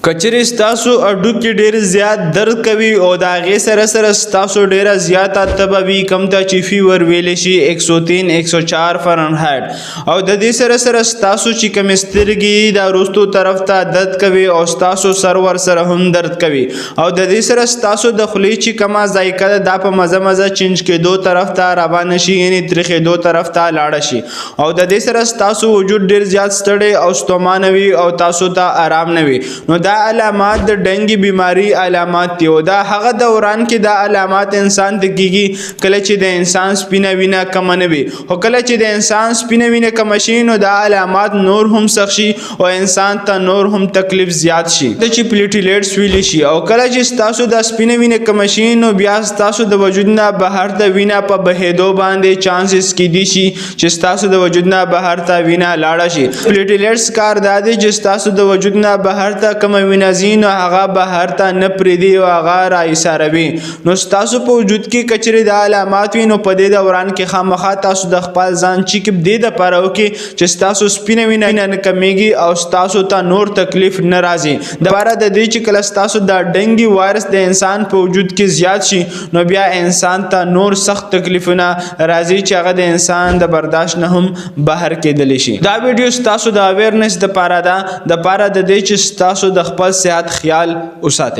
کچری ستاسو اډو کې ډیر زیات درد کوي او دا غي سره سره ستاسو ډیره زیاته تبه وي کم ته چې فیور ویل شي 103 104 فرنهایت او د دې سره سره ستاسو چې کوم سترګي دا روستو طرف ته درد کوي او ستاسو سرور سره هم درد کوي او د دې سره ستاسو د خلی چې کما ذایقه دا په مزه مزه چینج کېدو طرف ته روان شي یعنی ترخېدو طرف ته لاړ شي او د دې سره ستاسو وجود ډیر زیات ستړی او ستومانوي او تاسو ته آرام نه وي نو دا علامات د ډنګي بیماری علامات دي او دا هغه دوران کې دا علامات انسان ته کیږي کله چې د انسان سپینه وینه کم نه وي او کله چې د انسان سپینه وینه کم شي نو دا علامات نور هم سخت شي او انسان ته نور هم تکلیف زیات شي د چې پلیټلیټس ویل شي او کله چې تاسو د سپینه وینه کم شي نو بیا تاسو د وجود نه بهر ته وینه په بهېدو باندې چانسز کې دي شي چې تاسو د وجود نه بهر ته وینه لاړه شي پلیټلیټس کار دادي چې تاسو د وجود نه بهر ته کم وینځین او هغه بهر ته نه پریدي او هغه را ایساروي نو تاسو په وجود کې کچري د علامات وي نو په دې دوران کې خامخا تاسو د خپل ځان چیک دې د پاره وکي چې تاسو سپینه وینه نه کمیږي او تاسو ته نور تکلیف نه راځي د بار د دې چې کله تاسو د ډنګي وایرس د انسان په وجود کې زیات شي نو بیا انسان ته نور سخت تکلیفونه راځي چې هغه د انسان د برداشت نه هم بهر کېدلی شي دا ویډیو تاسو د اویرنس د پاره دا د پاره د دې چې تاسو د خپل صحت خیال وساتئ